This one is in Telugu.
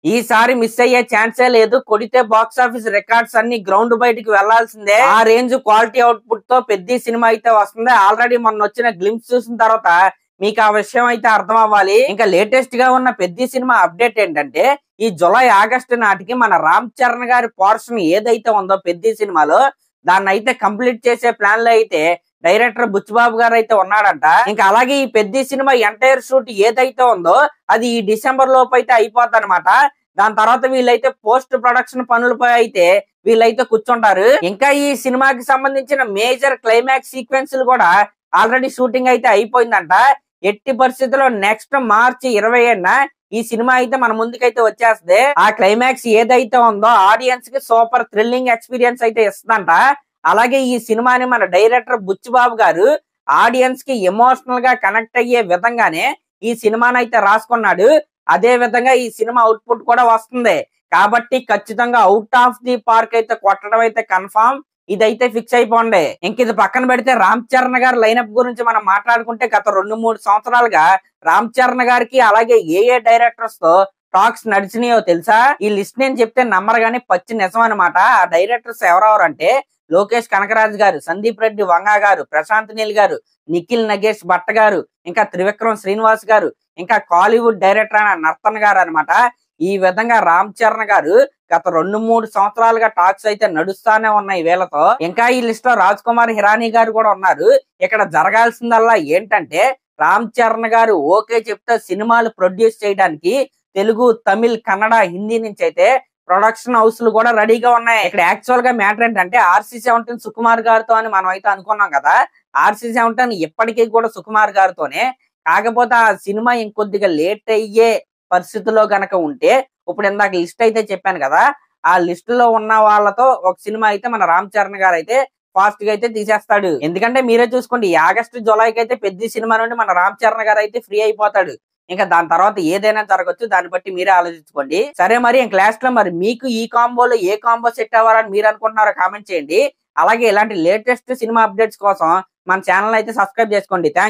ఈసారి మిస్ అయ్యే ఛాన్సే లేదు. కొడితే బాక్స్ ఆఫీస్ రికార్డ్స్ అన్ని గ్రౌండ్ బయటికి వెళ్లాల్సిందే. ఆ రేంజ్ క్వాలిటీ అవుట్పుట్ తో పెద్ద సినిమా అయితే వస్తుంది. ఆల్రెడీ మొన్న వచ్చిన గ్లింప్స్ చూసిన తర్వాత మీకు ఆ విషయం అయితే అర్థం అవ్వాలి. ఇంకా లేటెస్ట్ గా ఉన్న పెద్ద సినిమా అప్డేట్ ఏంటంటే ఈ జూలై ఆగస్టు నాటికి మన రామ్ చరణ్ గారి పోర్షన్ ఏదైతే ఉందో పెద్ద సినిమాలో దాన్ని అయితే కంప్లీట్ చేసే ప్లాన్ లో అయితే డైరెక్టర్ బుచ్చిబాబు గారు అయితే ఉన్నాడంట. ఇంకా అలాగే ఈ పెద్ద సినిమా ఎంటైర్ షూట్ ఏదైతే ఉందో అది ఈ డిసెంబర్ లోపు అయితే అయిపోద్ది అనమాట. దాని తర్వాత వీళ్ళైతే పోస్ట్ ప్రొడక్షన్ పనులపై అయితే వీళ్ళైతే కూర్చుంటారు. ఇంకా ఈ సినిమాకి సంబంధించిన మేజర్ క్లైమాక్స్ సీక్వెన్స్లు కూడా ఆల్రెడీ షూటింగ్ అయితే అయిపోయిందంట. ఎట్టి పరిస్థితుల్లో నెక్స్ట్ మార్చి 27న ఈ సినిమా అయితే మన ముందుకైతే వచ్చేస్తుంది. ఆ క్లైమాక్స్ ఏదైతే ఉందో ఆడియన్స్ కి సూపర్ థ్రిల్లింగ్ ఎక్స్పీరియన్స్ అయితే ఇస్తుందంట. అలాగే ఈ సినిమాని మన డైరెక్టర్ బుచ్చిబాబు గారు ఆడియన్స్ కి ఎమోషనల్ గా కనెక్ట్ అయ్యే విధంగానే ఈ సినిమాని అయితే రాసుకున్నాడు. అదే విధంగా ఈ సినిమా అవుట్పుట్ కూడా వస్తుంది. కాబట్టి ఖచ్చితంగా అవుట్ ఆఫ్ ది పార్క్ అయితే కొట్టడం అయితే కన్ఫర్మ్. ఇదైతే ఫిక్స్ అయిపోండి. ఇంక ఇది పక్కన పెడితే రామ్ చరణ్ గారి లైనప్ గురించి మనం మాట్లాడుకుంటే గత 2-3 సంవత్సరాలుగా రామ్ చరణ్ గారికి అలాగే ఏ డైరెక్టర్స్ తో టాక్స్ నడిచినాయో తెలుసా? ఈ లిస్ట్ నేను చెప్తే నమ్మరు గానీ పచ్చి నిజం అనమాట. ఆ డైరెక్టర్స్ ఎవరెవరు అంటే లోకేష్ కనకరాజు గారు, సందీప్ రెడ్డి వంగా గారు, ప్రశాంత్ నీల్ గారు, నిఖిల్ నగేష్ భట్ట గారు, ఇంకా త్రివిక్రమ్ శ్రీనివాస్ గారు, ఇంకా కాలీవుడ్ డైరెక్టర్ అయిన నర్తన్ గారు అనమాట. ఈ విధంగా రామ్ చరణ్ గారు గత 2-3 సంవత్సరాలుగా టాక్స్ అయితే నడుస్తానే ఉన్నాయి వీళ్ళతో. ఇంకా ఈ లిస్ట్ లో రాజ్ కుమార్ హిరానీ గారు కూడా ఉన్నారు. ఇక్కడ జరగాల్సిందల్లా ఏంటంటే రామ్ చరణ్ గారు ఓకే చెప్తే సినిమాలు ప్రొడ్యూస్ చేయడానికి తెలుగు, తమిళ్, కన్నడ, హిందీ నుంచి అయితే ప్రొడక్షన్ హౌస్లు కూడా రెడీగా ఉన్నాయి. ఇక్కడ యాక్చువల్ గా మ్యాటర్ ఏంటంటే RC-17 సుకుమార్ గారితో అని మనం అయితే అనుకున్నాం కదా. RC-17 ఇప్పటికీ కూడా సుకుమార్ గారితోనే. కాకపోతే ఆ సినిమా ఇంకొద్దిగా లేట్ అయ్యే పరిస్థితుల్లో గనక ఉంటే ఇప్పుడు ఇందాక లిస్ట్ అయితే చెప్పాను కదా, ఆ లిస్ట్ లో ఉన్న వాళ్ళతో ఒక సినిమా అయితే మన రామ్ చరణ్ గారు అయితే ఫాస్ట్ గా అయితే తీసేస్తాడు. ఎందుకంటే మీరే చూసుకోండి, ఈ ఆగస్టు జూలైకి అయితే పెద్ద సినిమా నుండి మన రామ్ చరణ్ గారు అయితే ఫ్రీ అయిపోతాడు. ఇంకా దాని తర్వాత ఏదైనా జరగచ్చు. దాన్ని బట్టి మీరే ఆలోచించుకోండి. సరే మరి ఇంక లాస్ట్ లో మరి మీకు ఈ కాంబోలో ఏ కాంబో సెట్ అవ్వాలని మీరు అనుకుంటున్నారో కామెంట్ చేయండి. అలాగే ఇలాంటి లేటెస్ట్ సినిమా అప్డేట్స్ కోసం మన ఛానల్ అయితే సబ్స్క్రైబ్ చేసుకోండి. Thank you.